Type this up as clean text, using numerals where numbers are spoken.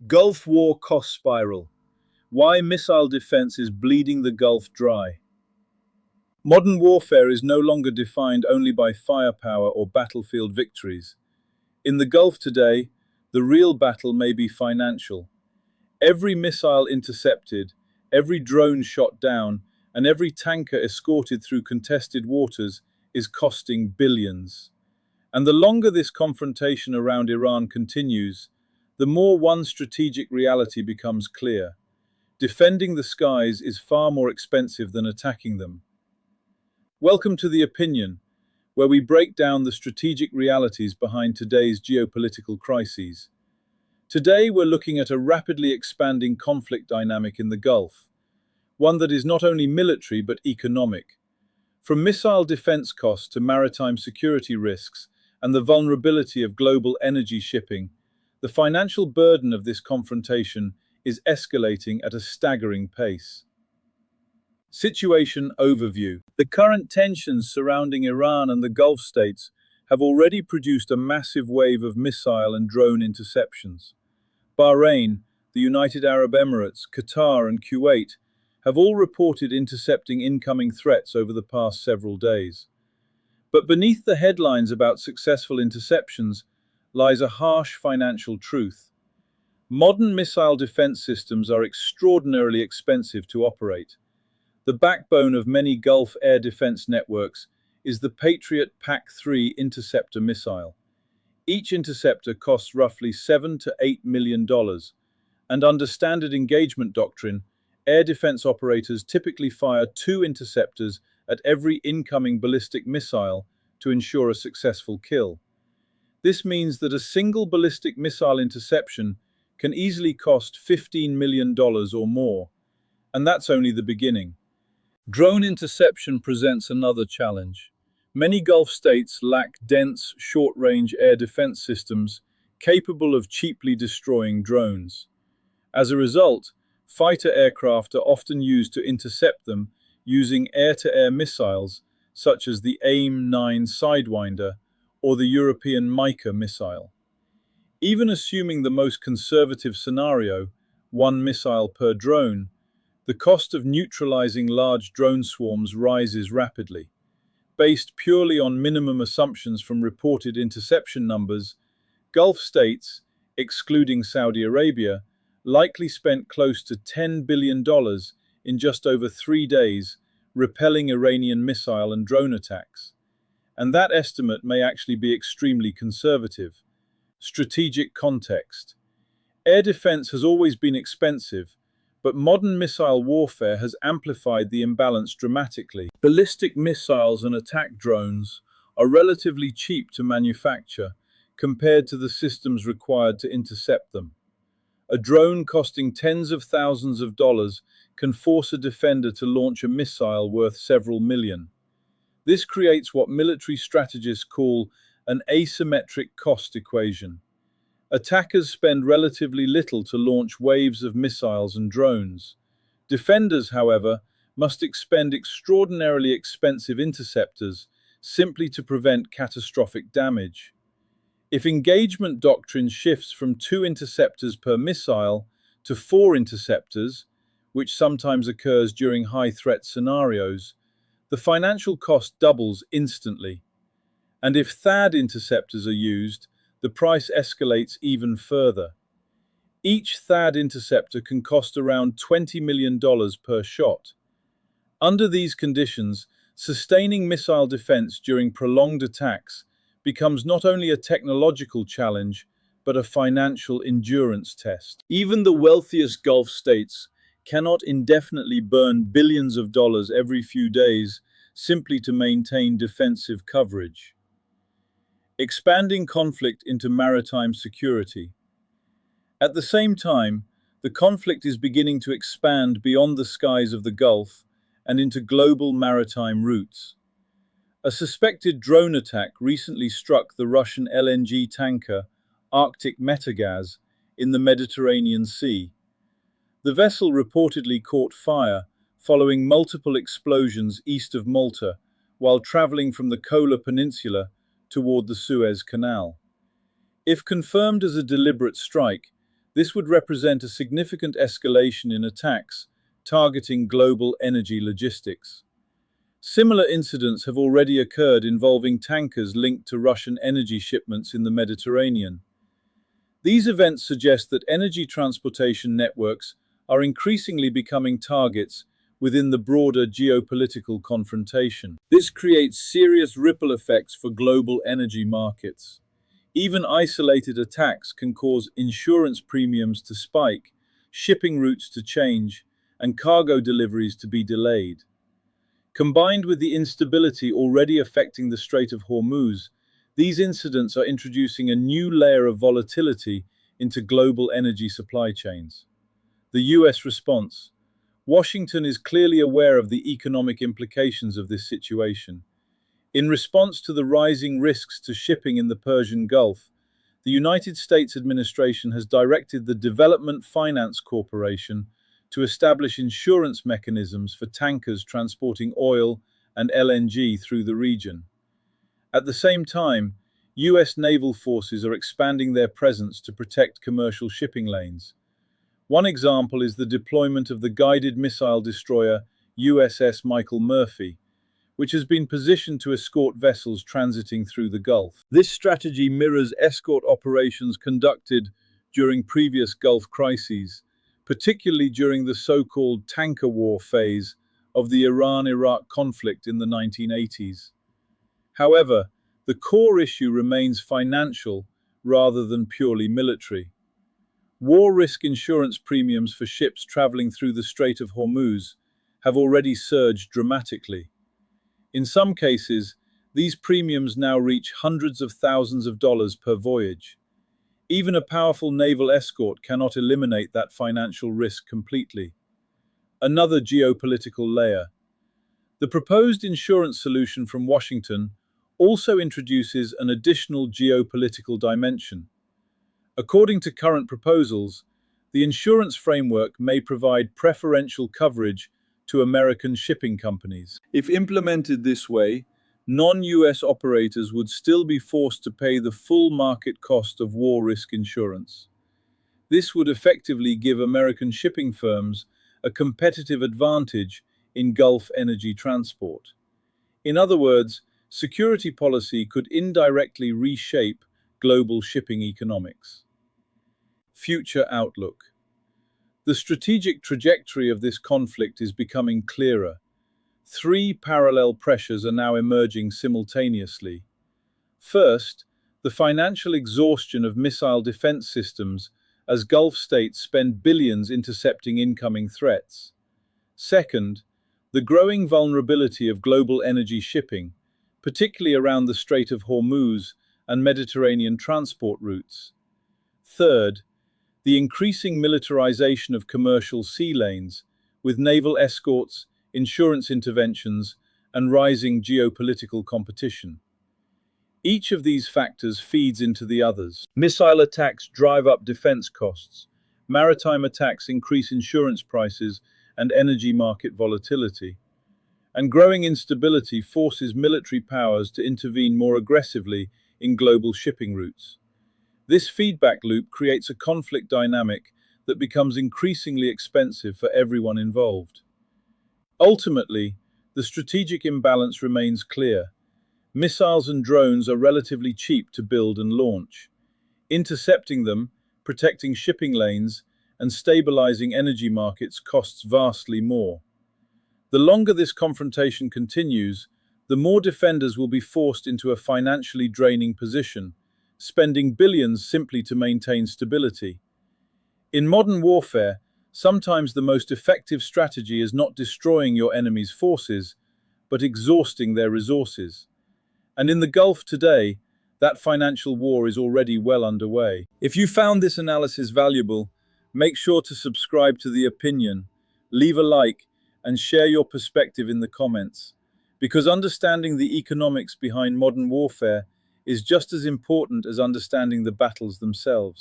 Gulf War cost spiral. Why missile defense is bleeding the Gulf dry. Modern warfare is no longer defined only by firepower or battlefield victories. In the Gulf today, the real battle may be financial. Every missile intercepted, every drone shot down, and every tanker escorted through contested waters is costing billions. And the longer this confrontation around Iran continues, the more one strategic reality becomes clear. Defending the skies is far more expensive than attacking them. Welcome to The Opinion, where we break down the strategic realities behind today's geopolitical crises. Today we're looking at a rapidly expanding conflict dynamic in the Gulf, one that is not only military but economic. From missile defense costs to maritime security risks and the vulnerability of global energy shipping, the financial burden of this confrontation is escalating at a staggering pace. Situation overview. The current tensions surrounding Iran and the Gulf states have already produced a massive wave of missile and drone interceptions. Bahrain, the United Arab Emirates, Qatar, and Kuwait have all reported intercepting incoming threats over the past several days. But beneath the headlines about successful interceptions lies a harsh financial truth. Modern missile defense systems are extraordinarily expensive to operate. The backbone of many Gulf air defense networks is the Patriot PAC-3 interceptor missile. Each interceptor costs roughly $7 to $8 million, and under standard engagement doctrine, air defense operators typically fire 2 interceptors at every incoming ballistic missile to ensure a successful kill. This means that a single ballistic missile interception can easily cost $15 million or more, and that's only the beginning. Drone interception presents another challenge. Many Gulf states lack dense, short-range air defense systems capable of cheaply destroying drones. As a result, fighter aircraft are often used to intercept them using air-to-air missiles such as the AIM-9 Sidewinder or the European Mica missile. Even assuming the most conservative scenario, 1 missile per drone, the cost of neutralizing large drone swarms rises rapidly. Based purely on minimum assumptions from reported interception numbers, Gulf states, excluding Saudi Arabia, likely spent close to $10 billion in just over 3 days repelling Iranian missile and drone attacks. And that estimate may actually be extremely conservative. Strategic context. Air defense has always been expensive, but modern missile warfare has amplified the imbalance dramatically. Ballistic missiles and attack drones are relatively cheap to manufacture compared to the systems required to intercept them. A drone costing tens of thousands of dollars can force a defender to launch a missile worth several million. This creates what military strategists call an asymmetric cost equation. Attackers spend relatively little to launch waves of missiles and drones. Defenders, however, must expend extraordinarily expensive interceptors simply to prevent catastrophic damage. If engagement doctrine shifts from 2 interceptors per missile to 4 interceptors, which sometimes occurs during high-threat scenarios, the financial cost doubles instantly. And if THAAD interceptors are used, the price escalates even further. Each THAAD interceptor can cost around $20 million per shot. Under these conditions, sustaining missile defense during prolonged attacks becomes not only a technological challenge, but a financial endurance test. Even the wealthiest Gulf states cannot indefinitely burn billions of dollars every few days simply to maintain defensive coverage. Expanding conflict into maritime security. At the same time, the conflict is beginning to expand beyond the skies of the Gulf and into global maritime routes. A suspected drone attack recently struck the Russian LNG tanker Arctic Metagas in the Mediterranean Sea. The vessel reportedly caught fire following multiple explosions east of Malta while traveling from the Kola Peninsula toward the Suez Canal. If confirmed as a deliberate strike, This would represent a significant escalation in attacks targeting global energy logistics. Similar incidents have already occurred involving tankers linked to Russian energy shipments in the Mediterranean. These events suggest that energy transportation networks are increasingly becoming targets within the broader geopolitical confrontation. This creates serious ripple effects for global energy markets. Even isolated attacks can cause insurance premiums to spike, shipping routes to change, and cargo deliveries to be delayed. Combined with the instability already affecting the Strait of Hormuz, these incidents are introducing a new layer of volatility into global energy supply chains. The US response. Washington is clearly aware of the economic implications of this situation. In response to the rising risks to shipping in the Persian Gulf, the United States administration has directed the Development Finance Corporation to establish insurance mechanisms for tankers transporting oil and LNG through the region. At the same time, US naval forces are expanding their presence to protect commercial shipping lanes. One example is the deployment of the guided missile destroyer USS Michael Murphy, which has been positioned to escort vessels transiting through the Gulf. This strategy mirrors escort operations conducted during previous Gulf crises, particularly during the so-called tanker war phase of the Iran-Iraq conflict in the 1980s. However, the core issue remains financial rather than purely military. War risk insurance premiums for ships traveling through the Strait of Hormuz have already surged dramatically. In some cases, these premiums now reach hundreds of thousands of dollars per voyage. Even a powerful naval escort cannot eliminate that financial risk completely. Another geopolitical layer. The proposed insurance solution from Washington also introduces an additional geopolitical dimension. According to current proposals, the insurance framework may provide preferential coverage to American shipping companies. If implemented this way, non-US operators would still be forced to pay the full market cost of war risk insurance. This would effectively give American shipping firms a competitive advantage in Gulf energy transport. In other words, security policy could indirectly reshape global shipping economics. Future outlook. The strategic trajectory of this conflict is becoming clearer. Three parallel pressures are now emerging simultaneously. First, the financial exhaustion of missile defense systems as Gulf states spend billions intercepting incoming threats. Second, the growing vulnerability of global energy shipping, particularly around the Strait of Hormuz and Mediterranean transport routes. Third, the increasing militarization of commercial sea lanes, with naval escorts, insurance interventions, and rising geopolitical competition. Each of these factors feeds into the others. Missile attacks drive up defense costs. Maritime attacks increase insurance prices and energy market volatility. And growing instability forces military powers to intervene more aggressively in global shipping routes. This feedback loop creates a conflict dynamic that becomes increasingly expensive for everyone involved. Ultimately, the strategic imbalance remains clear. Missiles and drones are relatively cheap to build and launch. Intercepting them, protecting shipping lanes, and stabilizing energy markets costs vastly more. The longer this confrontation continues, the more defenders will be forced into a financially draining position, spending billions simply to maintain stability. In modern warfare, sometimes the most effective strategy is not destroying your enemy's forces, but exhausting their resources. And in the Gulf today, that financial war is already well underway. If you found this analysis valuable, make sure to subscribe to The Opinion, leave a like, and share your perspective in the comments. Because understanding the economics behind modern warfare is just as important as understanding the battles themselves.